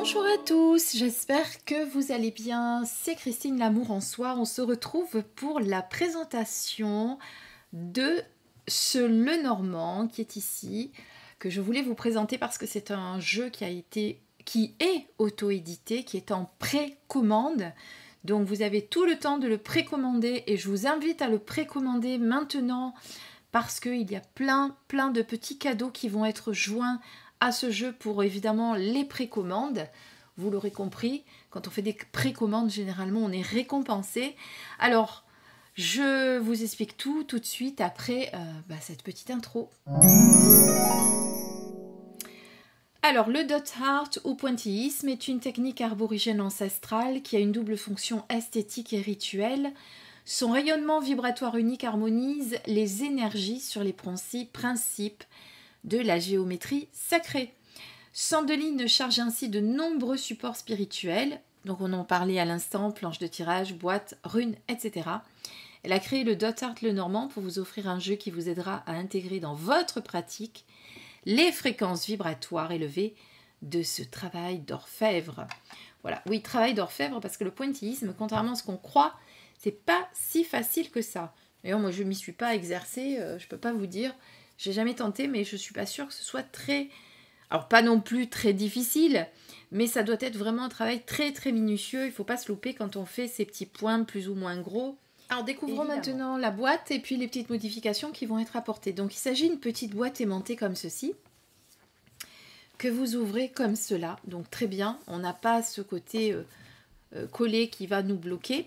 Bonjour à tous, j'espère que vous allez bien. C'est Christine L'Amour en Soi. On se retrouve pour la présentation de ce Lenormand qui est ici, que je voulais vous présenter parce que c'est un jeu qui est auto-édité, qui est en précommande. Donc vous avez tout le temps de le précommander et je vous invite à le précommander maintenant parce qu'il y a plein de petits cadeaux qui vont être joints à ce jeu pour évidemment les précommandes. Vous l'aurez compris, quand on fait des précommandes, généralement on est récompensé. Alors, je vous explique tout de suite après cette petite intro. Alors, le dot art ou pointillisme est une technique arborigène ancestrale qui a une double fonction esthétique et rituelle. Son rayonnement vibratoire unique harmonise les énergies sur les principes de la géométrie sacrée. Sandeline charge ainsi de nombreux supports spirituels, donc on en parlait à l'instant, planches de tirage, boîtes, runes, etc. Elle a créé le Dot Art Lenormand pour vous offrir un jeu qui vous aidera à intégrer dans votre pratique les fréquences vibratoires élevées de ce travail d'orfèvre. Voilà, oui, travail d'orfèvre, parce que le pointillisme, contrairement à ce qu'on croit, c'est pas si facile que ça. D'ailleurs, moi, je m'y suis pas exercée, je peux pas vous dire. J'ai jamais tenté, mais je suis pas sûre que ce soit très... Alors, pas non plus très difficile, mais ça doit être vraiment un travail très minutieux. Il faut pas se louper quand on fait ces petits points plus ou moins gros. Alors, découvrons maintenant la boîte et puis les petites modifications qui vont être apportées. Donc, il s'agit d'une petite boîte aimantée comme ceci, que vous ouvrez comme cela. Donc, très bien, on n'a pas ce côté collé qui va nous bloquer.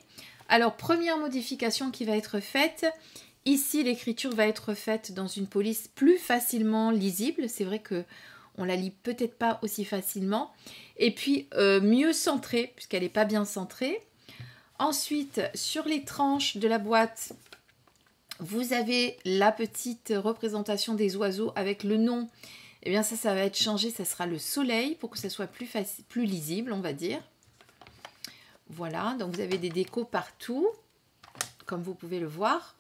Alors, première modification qui va être faite... Ici, l'écriture va être faite dans une police plus facilement lisible. C'est vrai que on la lit peut-être pas aussi facilement. Et puis, mieux centrée, puisqu'elle n'est pas bien centrée. Ensuite, sur les tranches de la boîte, vous avez la petite représentation des oiseaux avec le nom. Eh bien, ça va être changé. Ça sera le soleil pour que ça soit plus lisible, on va dire. Voilà, donc vous avez des décos partout, comme vous pouvez le voir.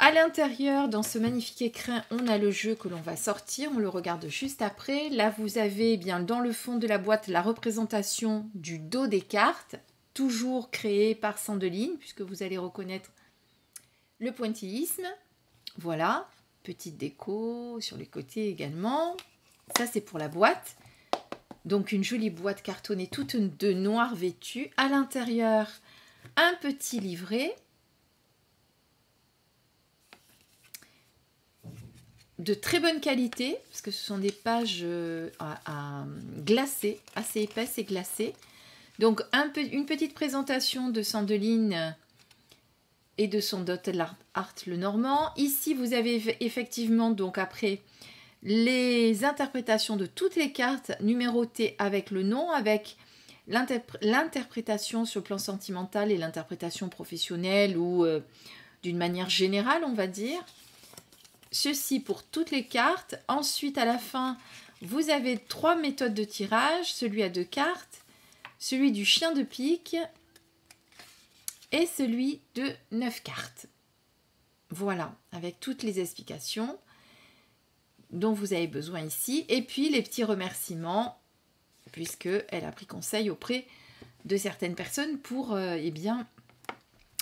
À l'intérieur, dans ce magnifique écrin, on a le jeu que l'on va sortir. On le regarde juste après. Là, vous avez bien dans le fond de la boîte la représentation du dos des cartes, toujours créée par Sandeline, puisque vous allez reconnaître le pointillisme. Voilà, petite déco sur les côtés également. Ça, c'est pour la boîte. Donc, une jolie boîte cartonnée toute de noir vêtue. À l'intérieur, un petit livret. De très bonne qualité, parce que ce sont des pages glacées, assez épaisses et glacées. Donc, une petite présentation de Sandeline et de son Dot Art Lenormand. Ici, vous avez effectivement, donc après, les interprétations de toutes les cartes numérotées avec le nom, avec l'interprétation sur le plan sentimental et l'interprétation professionnelle ou d'une manière générale, on va dire. Ceci pour toutes les cartes. Ensuite, à la fin, vous avez 3 méthodes de tirage. Celui à 2 cartes, celui du chien de pique et celui de 9 cartes. Voilà, avec toutes les explications dont vous avez besoin ici. Et puis, les petits remerciements, puisqu'elle a pris conseil auprès de certaines personnes pour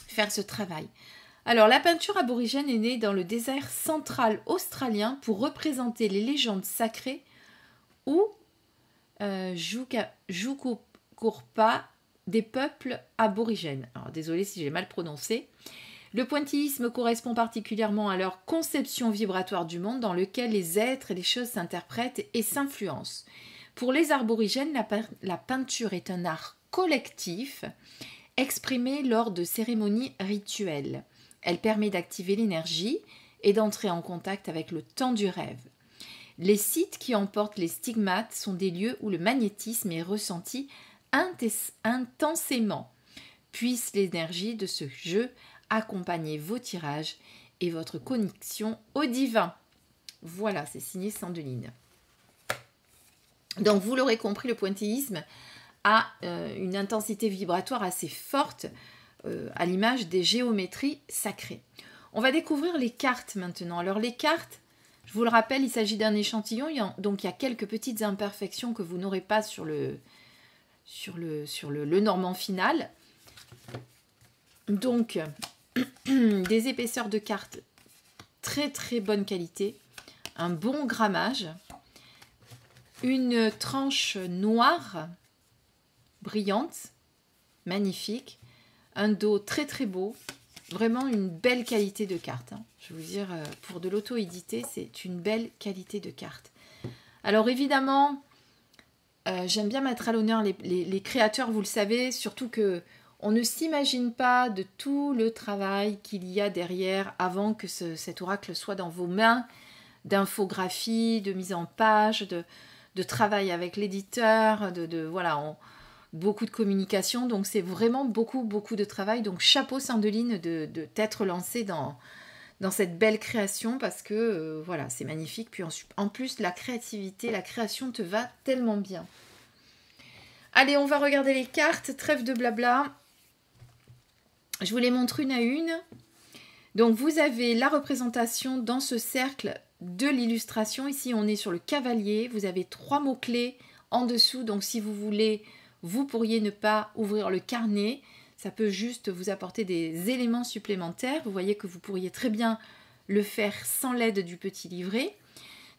faire ce travail. Alors, la peinture aborigène est née dans le désert central australien pour représenter les légendes sacrées ou Jukurpa des peuples aborigènes. Alors, désolée si j'ai mal prononcé. Le pointillisme correspond particulièrement à leur conception vibratoire du monde dans lequel les êtres et les choses s'interprètent et s'influencent. Pour les aborigènes, la peinture est un art collectif exprimé lors de cérémonies rituelles. Elle permet d'activer l'énergie et d'entrer en contact avec le temps du rêve. Les sites qui emportent les stigmates sont des lieux où le magnétisme est ressenti intensément. Puisse l'énergie de ce jeu accompagner vos tirages et votre connexion au divin. Voilà, c'est signé Sandeline. Donc, vous l'aurez compris, le pointillisme a une intensité vibratoire assez forte, à l'image des géométries sacrées. On va découvrir les cartes maintenant. Alors les cartes, Je vous le rappelle, il s'agit d'un échantillon, donc il y a quelques petites imperfections que vous n'aurez pas sur le Lenormand final. Donc, des épaisseurs de cartes très très bonne qualité, un bon grammage, une tranche noire, brillante, magnifique, un dos très très beau, vraiment une belle qualité de carte. Hein. Je vais vous dire, pour de l'auto-édité, c'est une belle qualité de carte. Alors évidemment, j'aime bien mettre à l'honneur les créateurs, vous le savez, surtout que on ne s'imagine pas de tout le travail qu'il y a derrière avant que cet oracle soit dans vos mains, d'infographie, de mise en page, de travail avec l'éditeur, voilà, beaucoup de communication. Donc c'est vraiment beaucoup de travail. Donc chapeau Sandeline de t'être lancé dans cette belle création parce que voilà, c'est magnifique. Puis en plus, la créativité, la création te va tellement bien. Allez, on va regarder les cartes. Trêve de blabla. Je vous les montre une à une. Donc, vous avez la représentation dans ce cercle de l'illustration. Ici, on est sur le cavalier. Vous avez 3 mots-clés en dessous. Donc, si vous voulez, vous pourriez ne pas ouvrir le carnet. Ça peut juste vous apporter des éléments supplémentaires. Vous voyez que vous pourriez très bien le faire sans l'aide du petit livret.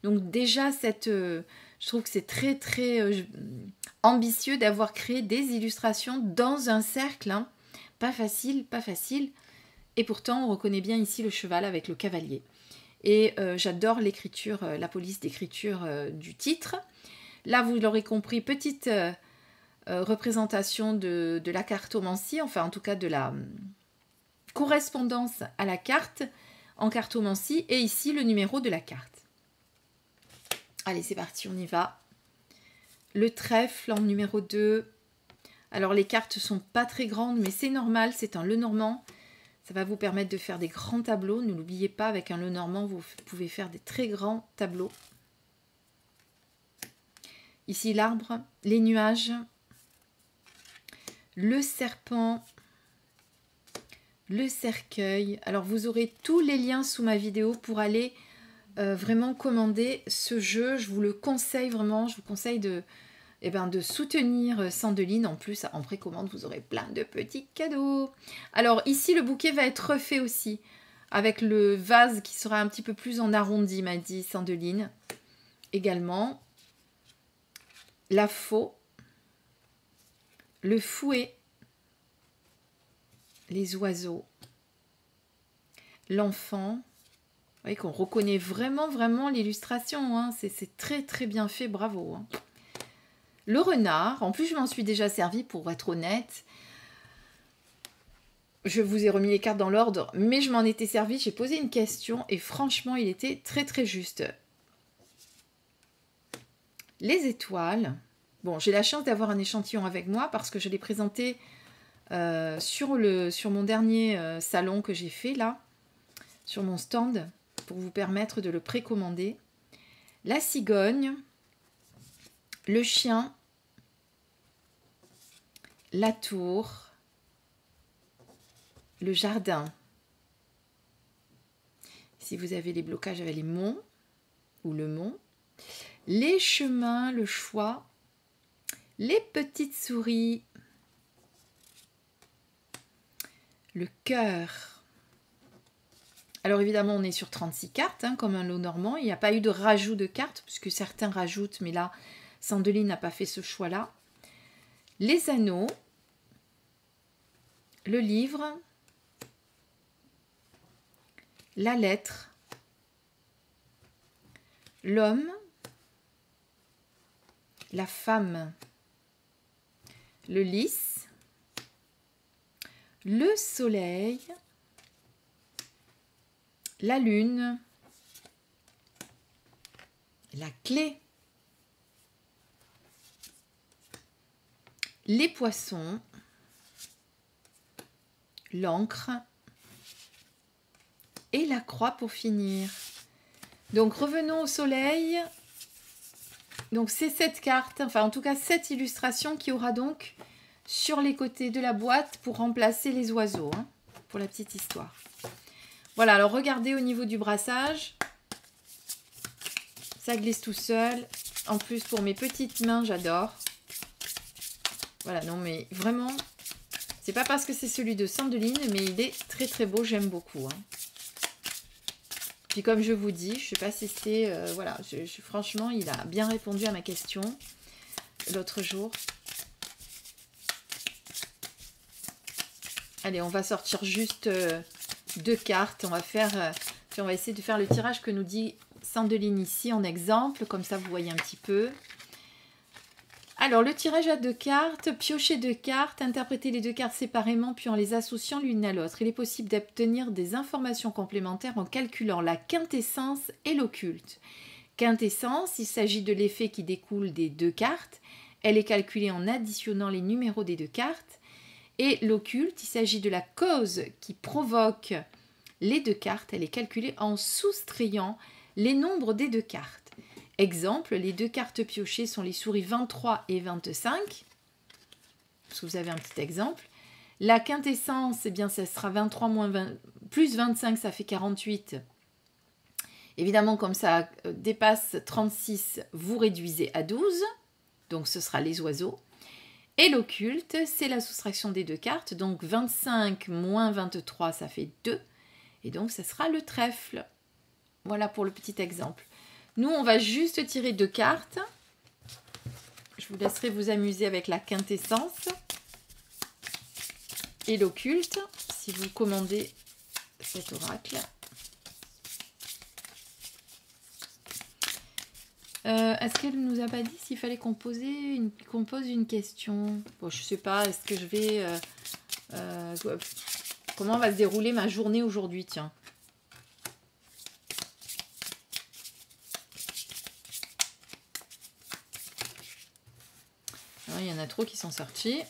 Donc, déjà, je trouve que c'est très, très ambitieux d'avoir créé des illustrations dans un cercle. Hein. Pas facile, pas facile. Et pourtant, on reconnaît bien ici le cheval avec le cavalier. Et j'adore l'écriture, la police d'écriture du titre. Là, vous l'aurez compris, petite représentation de la cartomancie, enfin en tout cas de la correspondance à la carte en cartomancie. Et ici, le numéro de la carte. Allez, c'est parti, on y va. Le trèfle en numéro 2. Alors les cartes ne sont pas très grandes, mais c'est normal, c'est un Lenormand. Ça va vous permettre de faire des grands tableaux. Ne l'oubliez pas, avec un Lenormand, vous pouvez faire des très grands tableaux. Ici l'arbre, les nuages, le serpent, le cercueil. Alors vous aurez tous les liens sous ma vidéo pour aller vraiment commander ce jeu. Je vous le conseille vraiment, je vous conseille de soutenir Sandeline. En plus, en précommande, vous aurez plein de petits cadeaux. Alors ici, le bouquet va être refait aussi, avec le vase qui sera un petit peu plus en arrondi, m'a dit Sandeline. Également, la faux, le fouet, les oiseaux, l'enfant. Vous voyez qu'on reconnaît vraiment l'illustration. Hein. C'est très très bien fait, bravo. Hein. Le renard, en plus je m'en suis déjà servi pour être honnête. Je vous ai remis les cartes dans l'ordre, mais je m'en étais servi, j'ai posé une question et franchement il était très très juste. Les étoiles, bon j'ai la chance d'avoir un échantillon avec moi parce que je l'ai présenté sur mon dernier salon que j'ai fait là, sur mon stand, pour vous permettre de le précommander. La cigogne, le chien, la tour, le jardin. Si vous avez les blocages avec les monts ou le mont, les chemins, le choix, les petites souris, le cœur. Alors évidemment, on est sur 36 cartes, hein, comme un Lenormand. Il n'y a pas eu de rajout de cartes, puisque certains rajoutent, mais là, Sandeline n'a pas fait ce choix-là. Les anneaux, le livre, la lettre, l'homme, la femme, le lys, le soleil, la lune, la clé, les poissons, l'encre et la croix pour finir. Donc revenons au soleil. Donc c'est cette carte, enfin en tout cas cette illustration qui aura donc sur les côtés de la boîte pour remplacer les oiseaux, hein, pour la petite histoire. Voilà, alors regardez au niveau du brassage. Ça glisse tout seul. En plus, pour mes petites mains, j'adore. Voilà, non mais vraiment, c'est pas parce que c'est celui de Sandeline, mais il est très très beau, j'aime beaucoup. Hein. Puis comme je vous dis, je sais pas si c'était... voilà, franchement, il a bien répondu à ma question l'autre jour. Allez, on va sortir juste 2 cartes. On va faire... puis on va essayer de faire le tirage que nous dit Sandeline ici en exemple. Comme ça, vous voyez un petit peu. Alors, le tirage à 2 cartes. Piocher 2 cartes. Interpréter les 2 cartes séparément puis en les associant l'une à l'autre. Il est possible d'obtenir des informations complémentaires en calculant la quintessence et l'occulte. Quintessence, il s'agit de l'effet qui découle des 2 cartes. Elle est calculée en additionnant les numéros des 2 cartes. Et l'occulte, il s'agit de la cause qui provoque les 2 cartes. Elle est calculée en soustrayant les nombres des 2 cartes. Exemple, les 2 cartes piochées sont les souris 23 et 25. Parce que vous avez un petit exemple. La quintessence, eh bien, ça sera 23 moins 20, plus 25, ça fait 48. Évidemment, comme ça dépasse 36, vous réduisez à 12. Donc, ce sera les oiseaux. Et l'occulte, c'est la soustraction des 2 cartes. Donc 25 moins 23, ça fait 2. Et donc, ça sera le trèfle. Voilà pour le petit exemple. Nous, on va juste tirer 2 cartes. Je vous laisserai vous amuser avec la quintessence et l'occulte, si vous commandez cet oracle. Est-ce qu'elle ne nous a pas dit s'il fallait qu'on pose une question? Bon, je ne sais pas, est-ce que je vais... comment va se dérouler ma journée aujourd'hui, tiens. Alors, il y en a trop qui sont sortis.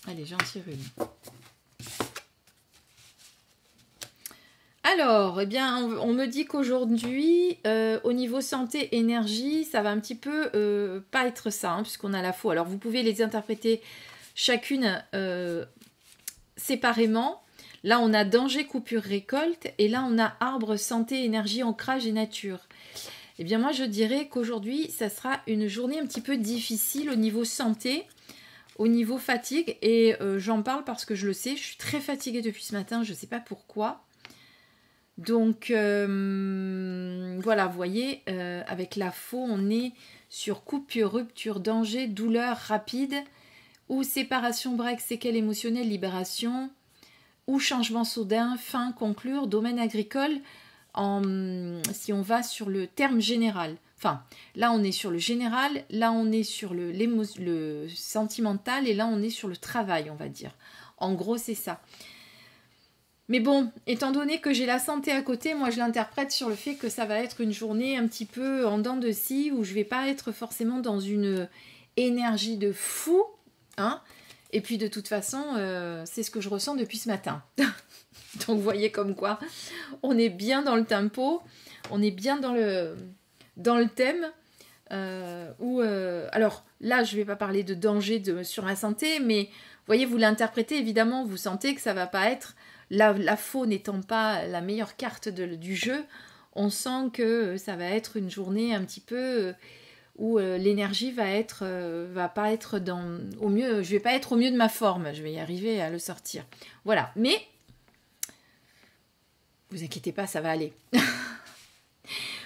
Allez, j'en tire une. Alors, eh bien, on me dit qu'aujourd'hui, au niveau santé, énergie, ça va un petit peu pas être ça, hein, puisqu'on a la faux. Alors, vous pouvez les interpréter chacune séparément. Là, on a danger, coupure, récolte. Et là, on a arbre, santé, énergie, ancrage et nature. Eh bien, moi, je dirais qu'aujourd'hui, ça sera une journée un petit peu difficile au niveau santé, au niveau fatigue. Et j'en parle parce que je le sais, je suis très fatiguée depuis ce matin, je ne sais pas pourquoi. Donc, voilà, vous voyez, avec la faux, on est sur coupure, rupture, danger, douleur rapide, ou séparation, break, séquelles émotionnelles, libération, ou changement soudain, fin, conclure, domaine agricole, si on va sur le terme général. Enfin, là, on est sur le général, là, on est sur le sentimental, et là, on est sur le travail, on va dire. En gros, c'est ça. Mais bon, étant donné que j'ai la santé à côté, moi je l'interprète sur le fait que ça va être une journée un petit peu en dents de scie, où je vais pas être forcément dans une énergie de fou, hein. Et puis de toute façon, c'est ce que je ressens depuis ce matin. Donc vous voyez comme quoi, on est bien dans le tempo, on est bien dans le thème. Alors là, je vais pas parler de danger sur la santé, mais vous voyez, vous l'interprétez, évidemment, vous sentez que ça va pas être... La faux n'étant pas la meilleure carte du jeu, on sent que ça va être une journée un petit peu où l'énergie va pas être au mieux. Je vais pas être au mieux de ma forme. Je vais y arriver à le sortir. Voilà. Mais vous inquiétez pas, ça va aller.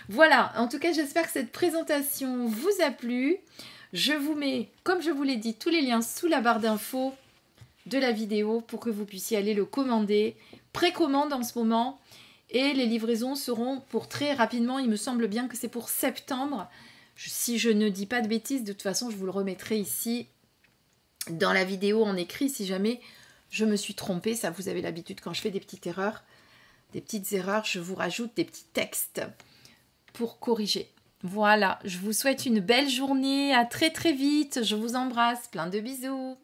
Voilà. En tout cas, j'espère que cette présentation vous a plu. Je vous mets, comme je vous l'ai dit, tous les liens sous la barre d'infos de la vidéo pour que vous puissiez aller le commander. Précommande en ce moment et les livraisons seront pour très rapidement. Il me semble bien que c'est pour septembre. Si je ne dis pas de bêtises, de toute façon, je vous le remettrai ici dans la vidéo en écrit si jamais je me suis trompée. Ça, vous avez l'habitude quand je fais des petites erreurs, je vous rajoute des petits textes pour corriger. Voilà, je vous souhaite une belle journée. À très très vite. Je vous embrasse. Plein de bisous.